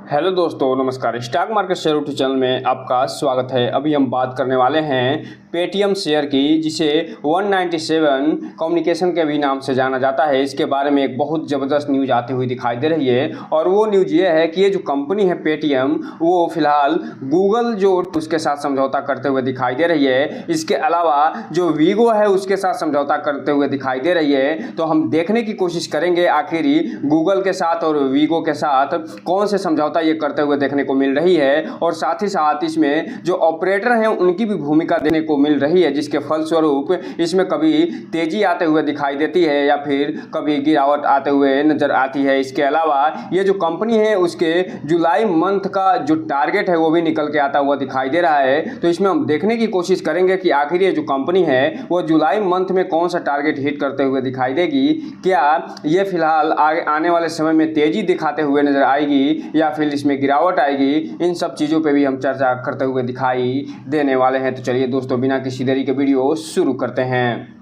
Hello दोस्तों, नमस्कार। Stock market share YouTube channel में आपका स्वागत है। अभी हम बात करने वाले हैं पेटीएम शेयर की, जिसे 197 कम्युनिकेशन के भी नाम से जाना जाता है। इसके बारे में एक बहुत ज़बरदस्त न्यूज़ आती हुई दिखाई दे रही है और वो न्यूज़ ये है कि ये जो कंपनी है पेटीएम, वो फिलहाल गूगल जो उसके साथ समझौता करते हुए दिखाई दे रही है। इसके अलावा जो वीगो है उसके साथ समझौता करते हुए दिखाई दे रही है। तो हम देखने की कोशिश करेंगे आखिर गूगल के साथ और वीगो के साथ कौन से समझौता ये करते हुए देखने को मिल रही है, और साथ ही साथ इसमें जो ऑपरेटर हैं उनकी भी भूमिका देने को मिल रही है, जिसके फलस्वरूप इसमें कभी तेजी आते हुए दिखाई देती है या फिर कभी गिरावट आते हुए नजर आती है। इसके अलावा ये जो कंपनी है उसके जुलाई मंथ का जो टारगेट है वो भी निकल के आता हुआ दिखाई दे रहा है। तो इसमें हम देखने की कोशिश करेंगे कि आखिर ये जो कंपनी है वो जुलाई मंथ में कौन सा टारगेट हिट करते हुए दिखाई देगी। क्या ये फिलहाल आने वाले समय में तेजी दिखाते हुए नजर आएगी या फिर इसमें गिरावट आएगी, इन सब चीज़ों पे भी हम चर्चा करते हुए दिखाई देने वाले हैं। तो चलिए दोस्तों, बिना किसी देरी के वीडियो शुरू करते हैं।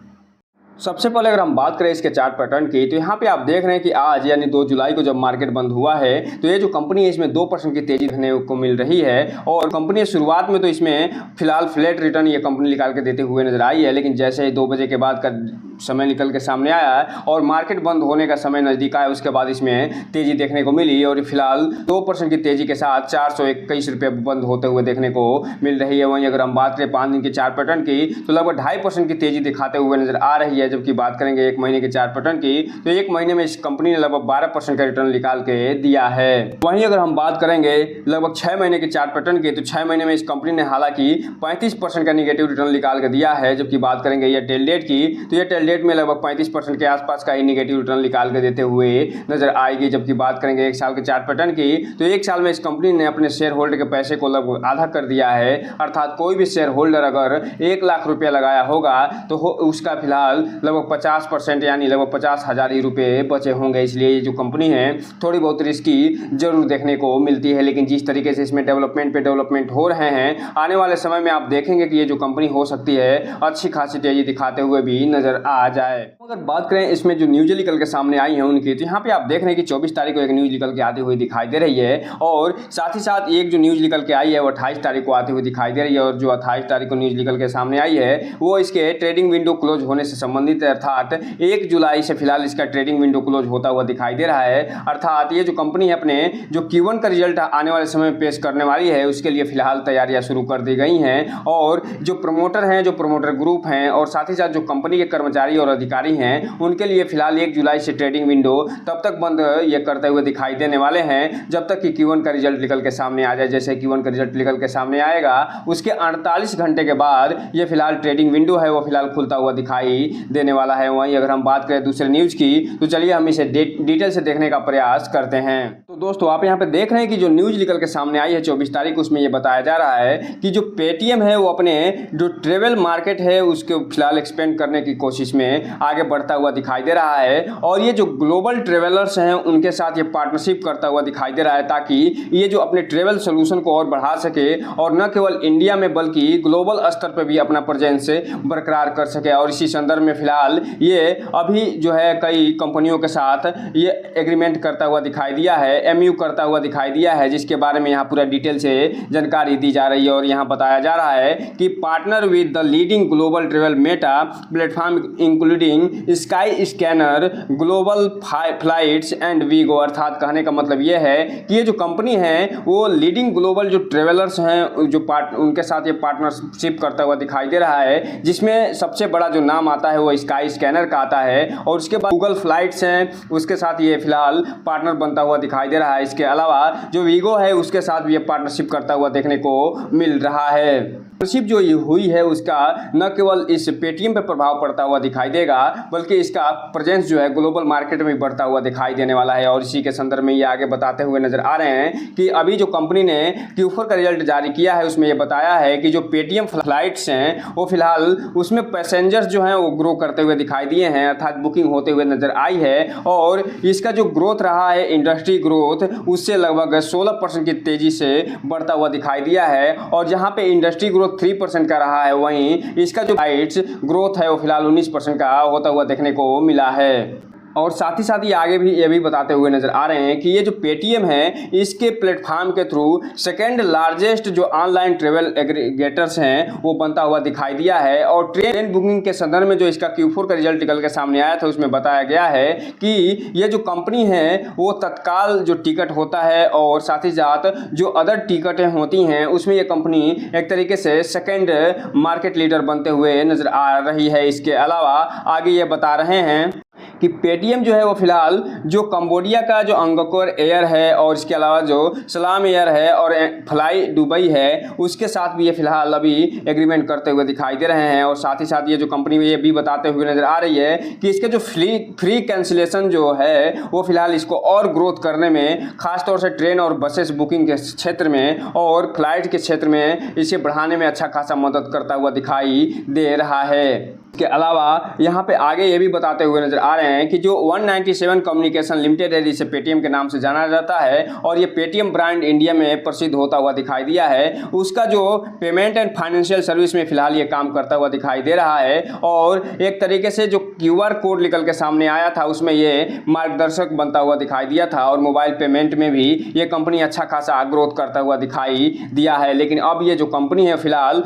सबसे पहले अगर हम बात करें इसके चार्ट पैटर्न की, तो यहाँ पे आप देख रहे हैं कि आज यानी 2 जुलाई को जब मार्केट बंद हुआ है तो ये जो कंपनी है इसमें 2% की तेजी देखने को मिल रही है। और कंपनी शुरुआत में तो इसमें फिलहाल फ्लैट रिटर्न ये कंपनी निकाल के देते हुए नजर आई है, लेकिन जैसे ही 2 बजे के बाद का समय निकल के सामने आया और मार्केट बंद होने का समय नज़दीक आया, उसके बाद इसमें तेजी देखने को मिली और फिलहाल 2% की तेजी के साथ 421 रुपये बंद होते हुए देखने को मिल रही है। वहीं अगर हम बात करें 5 दिन के चार्ट पैटर्न की, तो लगभग 2.5% की तेजी दिखाते हुए नजर आ रही है। जबकि बात करेंगे 1 महीने के चार्ट पैटर्न की, तो 1 महीने में इस कंपनी ने लगभग 12% का रिटर्न निकाल के दिया है। वहीं अगर हम बात करेंगे लगभग 6 महीने के चार्ट पैटर्न की, तो 6 महीने में इस कंपनी ने हालांकि 35% का निगेटिव रिटर्न निकाल के दिया है। जबकि बात करेंगे ये टेल डेट की, तो ये टेल डेट में लगभग 35% के आसपास का ही निगेटिव रिटर्न निकाल के देते हुए नजर आएगी। जबकि बात करेंगे 1 साल के चार्ट पैटर्न की, तो 1 साल में इस कंपनी ने अपने शेयर होल्डर के पैसे को लगभग आधा कर दिया है। अर्थात कोई भी शेयर होल्डर अगर 1 लाख रुपया लगाया होगा तो उसका फिलहाल लगभग 50% यानी लगभग 50,000 ही रुपये बचे होंगे। इसलिए ये जो कंपनी है थोड़ी बहुत रिस्की जरूर देखने को मिलती है, लेकिन जिस तरीके से इसमें डेवलपमेंट पे डेवलपमेंट हो रहे हैं, आने वाले समय में आप देखेंगे कि ये जो कंपनी हो सकती है अच्छी खासी तेजी दिखाते हुए भी नजर आ जाए। अगर बात करें इसमें जो न्यूज निकल के सामने आई है उनकी, तो यहाँ पे आप देख रहे हैं कि 24 तारीख को एक न्यूज निकल के आती हुई दिखाई दे रही है और साथ ही साथ एक जो न्यूज निकल के आई है वो 28 तारीख को आती हुई दिखाई दे रही है। और जो 28 तारीख को न्यूज निकल के सामने आई है वो इसके ट्रेडिंग विंडो क्लोज होने से संबंधित है। अर्थात 1 जुलाई से फिलहाल इसका ट्रेडिंग विंडो क्लोज होता हुआ दिखाई दे रहा है। अर्थात ये जो कंपनी है अपने जो Q1 का रिजल्ट आने वाले समय में पेश करने वाली है उसके लिए फिलहाल तैयारियां शुरू कर दी गई हैं। और जो प्रमोटर हैं, जो प्रमोटर ग्रुप हैं और साथ ही साथ जो कंपनी के कर्मचारी और अधिकारी हैं, उनके लिए फिलहाल 1 जुलाई से ट्रेडिंग विंडो तब तक बंद ये करते हुए दिखाई देने वाले हैं जब तक कि Q1 का रिजल्ट निकल के सामने आ जाए। जैसे Q1 का रिजल्ट निकल के सामने आएगा उसके 48 घंटे के बाद ये फिलहाल ट्रेडिंग विंडो है वो फिलहाल खुलता हुआ दिखाई देने वाला है। वहीं अगर हम बात करें दूसरे न्यूज की, तो चलिए हम इसे डिटेल से देखने का प्रयास करते हैं। तो दोस्तों, आप यहाँ पे देख रहे हैं कि जो न्यूज निकल के सामने आई है 24 तारीख, उसमें ये बताया जा रहा है कि जो पेटीएम है वो अपने जो ट्रेवल मार्केट है उसको फिलहाल एक्सपेंड करने की कोशिश में आगे बढ़ता हुआ दिखाई दे रहा है। और ये जो ग्लोबल ट्रेवलर्स हैं उनके साथ ये पार्टनरशिप करता हुआ दिखाई दे रहा है, ताकि ये जो अपने ट्रेवल सोल्यूशन को और बढ़ा सके और न केवल इंडिया में बल्कि ग्लोबल स्तर पर भी अपना प्रेजेंस बरकरार कर सके। और इसी संदर्भ में फिलहाल ये अभी जो है कई कंपनियों के साथ ये एग्रीमेंट करता हुआ दिखाई दिया है, MOU करता हुआ दिखाई दिया है, जिसके बारे में यहाँ पूरा डिटेल से जानकारी दी जा रही है। और यहाँ बताया जा रहा है कि partner with the leading global travel meta platform including Skyscanner, global flights and Wego. अर्थात कहने का मतलब ये है कि ये जो कंपनी है वो लीडिंग ग्लोबल जो ट्रेवलर्स हैं जो उनके साथ ये पार्टनरशिप करता हुआ दिखाई दे रहा है, जिसमें सबसे बड़ा जो नाम आता है वो स्काई स्कैनर का आता है। और उसके बाद गूगल फ्लाइट्स हैं उसके साथ ये फिलहाल पार्टनर बनता हुआ दिखाई दे रहा है। इसके अलावा जो वीगो है उसके साथ भी ये पार्टनरशिप करता हुआ देखने को मिल रहा है। पार्टनरशिप जो ये हुई है उसका न केवल इस पेटीएम पे प्रभाव पड़ता हुआ दिखाई देगा बल्कि इसका प्रेजेंस जो है ग्लोबल मार्केट में बढ़ता हुआ दिखाई देने वाला है। और इसी के संदर्भ में ये आगे बताते हुए नजर आ रहे हैं कि अभी जो कंपनी ने Q4 का रिजल्ट जारी किया है उसमें ये बताया है कि जो पेटीएम फ्लाइट्स हैं वो फिलहाल उसमें पैसेंजर्स जो हैं वो ग्रो करते हुए दिखाई दिए हैं, अर्थात बुकिंग होते हुए नजर आई है। और इसका जो ग्रोथ रहा है इंडस्ट्री ग्रोथ उससे लगभग 16% की तेजी से बढ़ता हुआ दिखाई दिया है। और जहां पे इंडस्ट्री ग्रोथ 3% का रहा है, वहीं इसका जो फ्लाइट्स ग्रोथ है वो फिलहाल 19% का होता हुआ देखने को मिला है। और साथ ही साथ ये आगे भी ये भी बताते हुए नजर आ रहे हैं कि ये जो पेटीएम है इसके प्लेटफॉर्म के थ्रू सेकेंड लार्जेस्ट जो ऑनलाइन ट्रेवल एग्रीगेटर्स हैं वो बनता हुआ दिखाई दिया है। और ट्रेन बुकिंग के संदर्भ में जो इसका Q4 का रिजल्ट निकल के सामने आया था उसमें बताया गया है कि ये जो कंपनी है वो तत्काल जो टिकट होता है और साथ ही साथ जो अदर टिकटें होती हैं उसमें ये कंपनी एक तरीके से सेकेंड मार्केट लीडर बनते हुए नजर आ रही है। इसके अलावा आगे ये बता रहे हैं कि पेटीएम जो है वो फिलहाल जो कंबोडिया का जो अंगकोर एयर है और इसके अलावा जो सलाम एयर है और फ्लाई दुबई है उसके साथ भी ये फिलहाल अभी एग्रीमेंट करते हुए दिखाई दे रहे हैं। और साथ ही साथ ये जो कंपनी ये भी बताते हुए नजर आ रही है कि इसके जो फ्री कैंसिलेशन जो है वो फिलहाल इसको और ग्रोथ करने में खासतौर से ट्रेन और बसेस बुकिंग के क्षेत्र में और फ्लाइट के क्षेत्र में इसे बढ़ाने में अच्छा खासा मदद करता हुआ दिखाई दे रहा है। इसके अलावा यहाँ पे आगे ये भी बताते हुए नजर आ रहे हैं कि जो 197 कम्युनिकेशन लिमिटेड है जिसे पेटीएम के नाम से जाना जाता है और ये पेटीएम ब्रांड इंडिया में प्रसिद्ध होता हुआ दिखाई दिया है, उसका जो पेमेंट एंड फाइनेंशियल सर्विस में फिलहाल ये काम करता हुआ दिखाई दे रहा है। और एक तरीके से जो QR कोड निकल के सामने आया था उसमें ये मार्गदर्शक बनता हुआ दिखाई दिया था और मोबाइल पेमेंट में भी ये कंपनी अच्छा खासा ग्रोथ करता हुआ दिखाई दिया है। लेकिन अब ये जो कंपनी है फिलहाल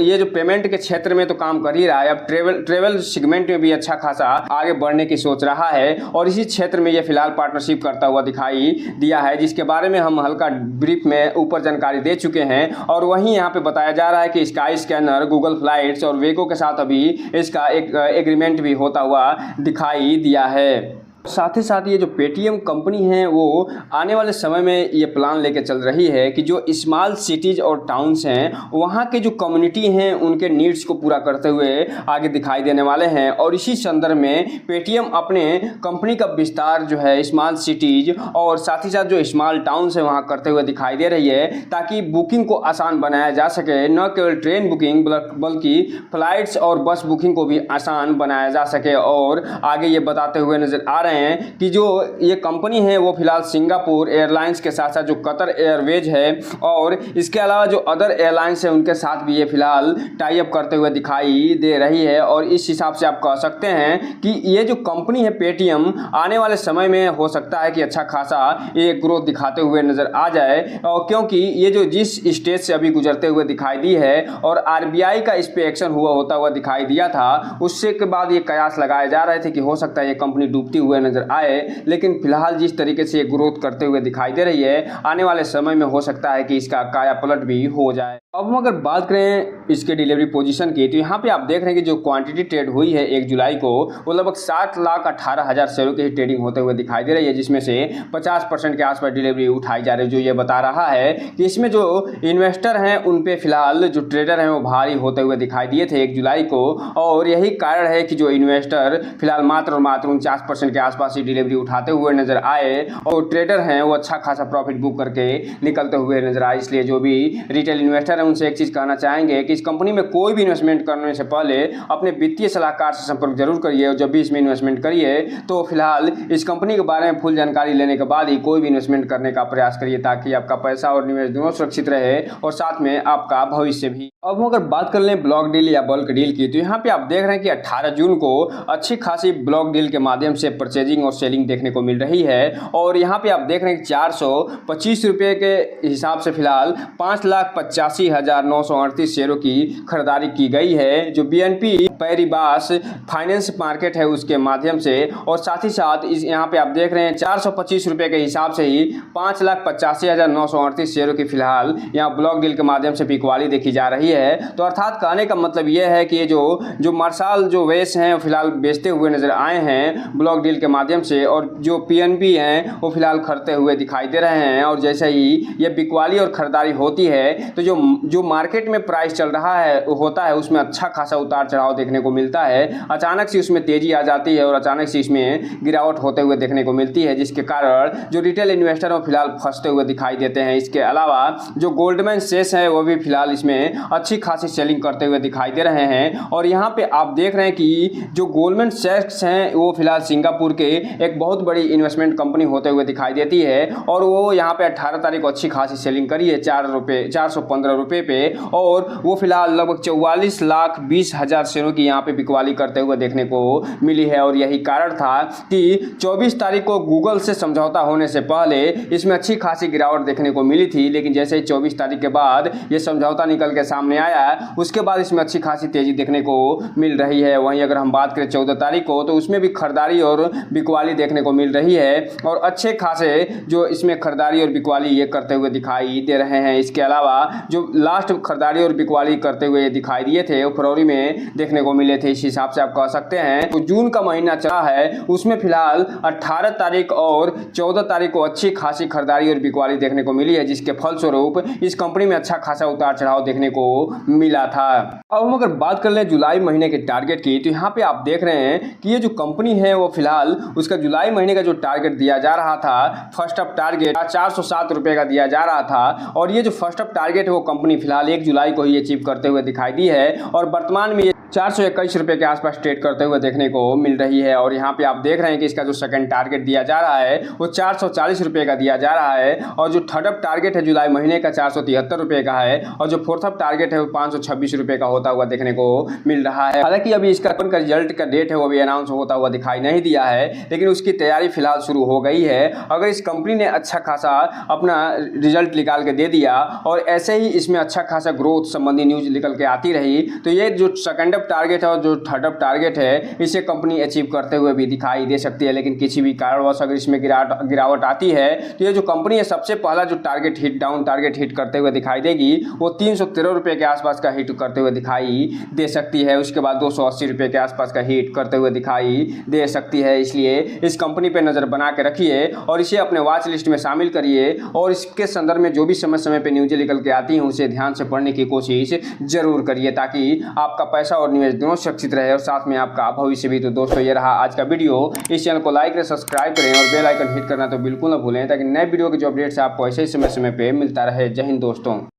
ये जो पेमेंट के क्षेत्र में तो काम कर ही रहा है, अब ट्रेवल सेगमेंट में भी अच्छा खासा आगे बढ़ने की सोच रहा है और इसी क्षेत्र में ये फिलहाल पार्टनरशिप करता हुआ दिखाई दिया है, जिसके बारे में हम हल्का ब्रीफ में ऊपर जानकारी दे चुके हैं। और वहीं यहाँ पे बताया जा रहा है कि स्काई स्कैनर, गूगल फ्लाइट्स और वेगो के साथ अभी इसका एक एग्रीमेंट भी होता हुआ दिखाई दिया है। साथ ही साथ ये जो पेटीएम कंपनी है वो आने वाले समय में ये प्लान लेके चल रही है कि जो स्मॉल सिटीज़ और टाउन्स हैं वहाँ के जो कम्युनिटी हैं उनके नीड्स को पूरा करते हुए आगे दिखाई देने वाले हैं। और इसी संदर्भ में पेटीएम अपने कंपनी का विस्तार जो है स्मॉल सिटीज़ और साथ ही साथ जो स्मॉल टाउन्स है वहाँ करते हुए दिखाई दे रही है, ताकि बुकिंग को आसान बनाया जा सके। न केवल ट्रेन बुकिंग बल्कि फ्लाइट्स और बस बुकिंग को भी आसान बनाया जा सके। और आगे ये बताते हुए नजर आ रहे हैं कि जो ये कंपनी है वो फिलहाल सिंगापुर एयरलाइंस के साथ साथ जो कतर एयरवेज है और इसके अलावा जो अदर एयरलाइंस है उनके साथ भी ये फिलहाल टाई अप करते हुए दिखाई दे रही है। और इस हिसाब से आप कह सकते हैं कि ये जो कंपनी है पेटीएम आने वाले समय में हो सकता है कि अच्छा खासा ये ग्रोथ दिखाते हुए नजर आ जाए, और क्योंकि ये जो जिस स्टेज से अभी गुजरते हुए दिखाई दी है और RBI का इस पे एक्शन होता हुआ दिखाई दिया था, उससे के बाद ये कयास लगाए जा रहे थे कि हो सकता है ये कंपनी डूबती हुए नजर आए। लेकिन फिलहाल जिस तरीके से ये ग्रोथ करते हुए दिखाई दे रही है आने वाले समय में हो सकता है कि इसका काया पलट भी हो जाए। अब हम अगर बात करें इसके डिलीवरी पोजीशन की तो यहाँ पे आप देख रहे हैं कि जो क्वांटिटी ट्रेड हुई है 1 जुलाई को वो लगभग 7,18,000 शेयरों की ट्रेडिंग होते हुए दिखाई दे रही है, जिसमें से 50% के आसपास डिलीवरी उठाई जा रही है, जो ये बता रहा है कि इसमें जो इन्वेस्टर हैं उन पे फिलहाल जो ट्रेडर हैं वो भारी होते हुए दिखाई दिए थे 1 जुलाई को। और यही कारण है कि जो इन्वेस्टर फिलहाल मात्र और मात्र 49% के आसपास ही डिलीवरी उठाते हुए नजर आए और ट्रेडर हैं वो अच्छा खासा प्रॉफिट बुक करके निकलते हुए नजर आए। इसलिए जो भी रिटेल इन्वेस्टर हैं उनसे एक चीज़ कहना चाहेंगे कि इस कंपनी में कोई भी इन्वेस्टमेंट करने से पहले अपने वित्तीय सलाहकार से संपर्क जरूर करिए और जब भी इसमें इन्वेस्टमेंट करिए तो फिलहाल इस कंपनी के बारे में फुल जानकारी लेने के बाद ही कोई भी इन्वेस्टमेंट करने का प्रयास करिए, ताकि आपका पैसा और निवेश दोनों सुरक्षित रहे और साथ में आपका भविष्य भी। अब हम अगर बात कर लें ब्लॉक डील या बल्क डील की तो यहाँ पे आप देख रहे हैं कि 18 जून को अच्छी खासी ब्लॉक डील के माध्यम से परचेजिंग और सेलिंग देखने को मिल रही है। और यहाँ पे आप देख रहे हैं कि 425 रुपये के हिसाब से फिलहाल 5,85,938 शेयरों की खरीदारी की गई है, जो BNP पैरिबास फाइनेंस मार्केट है उसके माध्यम से। और साथ ही साथ इस यहाँ पे आप देख रहे हैं 425 रुपये के हिसाब से ही 5,85,938 शेयरों की फिलहाल यहाँ ब्लॉक डील के माध्यम से बिकवाली देखी जा रही है। तो अर्थात कहने का मतलब ये है कि ये जो मार्शल जो वेस हैं फिलहाल बेचते हुए नजर आए हैं ब्लॉक डील के माध्यम से, और जो PNB हैं वो फिलहाल खरीदते हुए दिखाई दे रहे हैं। और जैसे ही ये बिकवाली और खरीदारी होती है तो जो मार्केट में प्राइस चल रहा है होता है उसमें अच्छा खासा उतार चढ़ाव देखने को मिलता है। अचानक से उसमें तेजी आ जाती है और अचानक से इसमें गिरावट होते हुए देखने को मिलती है, जिसके कारण जो रिटेल इन्वेस्टर वो फिलहाल फंसते हुए दिखाई देते हैं। इसके अलावा जो गोल्डमैन सेस है वो भी फिलहाल इसमें अच्छी खासी सेलिंग करते हुए दिखाई दे रहे हैं। और यहाँ पे आप देख रहे हैं कि जो गोल्डमैन सैक्स हैं वो फिलहाल सिंगापुर के एक बहुत बड़ी इन्वेस्टमेंट कंपनी होते हुए दिखाई देती है और वो यहाँ पे 18 तारीख को अच्छी खासी सेलिंग करी है 415 रुपये पे, और वो फिलहाल लगभग 44,20,000 शेयरों की यहाँ पे बिकवाली करते हुए देखने को मिली है। और यही कारण था कि 24 तारीख को गूगल से समझौता होने से पहले इसमें अच्छी खासी गिरावट देखने को मिली थी, लेकिन जैसे ही 24 तारीख के बाद ये समझौता निकल के सामने आया उसके बाद इसमें अच्छी खासी तेजी देखने को मिल रही है। वहीं अगर हम बात करें 14 तारीख को तो उसमें भी खरीदारी और बिकवाली देखने को मिल रही है और अच्छे खासे जो इसमें खरीदारी और बिकवाली ये करते हुए दिखाई दे रहे हैं। इसके अलावा जो लास्ट खरीदारी और बिकवाली करते हुए दिखाई दिए थे वो फरवरी में देखने को मिले थे। इस हिसाब से आप कह सकते हैं तो जून का महीना चला है उसमें फिलहाल 18 तारीख और 14 तारीख को अच्छी खासी खरीदारी और बिकवाली देखने को मिली है, जिसके फलस्वरूप इस कंपनी में अच्छा खासा उतार चढ़ाव देखने को मिला था। अब हम अगर बात कर लें जुलाई महीने के टारगेट की तो यहाँ पे आप देख रहे हैं कि ये जो कंपनी है वो फिलहाल उसका जुलाई महीने का जो टारगेट दिया जा रहा था फर्स्ट अप टारगेट 407 रुपए का दिया जा रहा था और ये जो फर्स्ट अप टारगेट है वो कंपनी फिलहाल 1 जुलाई को ही अचीव करते हुए दिखाई दी है और वर्तमान में 421 रुपए के आसपास ट्रेड करते हुए देखने को मिल रही है। और यहाँ पे आप देख रहे हैं कि इसका जो सेकंड टारगेट दिया जा रहा है वो 440 रुपए का दिया जा रहा है और जो थर्ड अप टारगेट है जुलाई महीने का 473 रुपए का है और जो फोर्थ अप टारगेट है वो 526 रुपए का होता हुआ देखने को मिल रहा है। हालांकि अभी इसका रिजल्ट का डेट है वो भी अनाउंस होता हुआ दिखाई नहीं दिया है, लेकिन उसकी तैयारी फिलहाल शुरू हो गई है। अगर इस कंपनी ने अच्छा खासा अपना रिजल्ट निकाल के दे दिया और ऐसे ही इसमें अच्छा खासा ग्रोथ संबंधी न्यूज निकल के आती रही तो ये जो सेकंड अप टारगेट है और जो थर्ड अप टारगेट है इसे कंपनी अचीव करते हुए भी दिखाई दे सकती है। लेकिन किसी भी कारणवश अगर इसमें गिरावट आती है तो ये जो कंपनी है सबसे पहला जो टारगेट हिट करते हुए दिखाई देगी वो 313 रुपए के आसपास का हिट करते हुए दिखाई दे सकती है। उसके बाद 280 रुपए के आसपास का हिट करते हुए दिखाई दे सकती है। इसलिए इस कंपनी पे नज़र बना के रखिए और इसे अपने वॉच लिस्ट में शामिल करिए और इसके संदर्भ में जो भी समय समय पे न्यूज़ें निकल के आती हैं उसे ध्यान से पढ़ने की कोशिश जरूर करिए ताकि आपका पैसा और निवेश दोनों सुरक्षित रहे और साथ में आपका भविष्य भी। तो दोस्तों ये रहा आज का वीडियो। इस चैनल को लाइक करें, सब्सक्राइब करें और बेल आइकन हिट करना तो बिल्कुल ना भूलें ताकि नए वीडियो के जो अपडेट्स आपको ऐसे ही समय समय पे मिलता रहे। जय हिंद दोस्तों।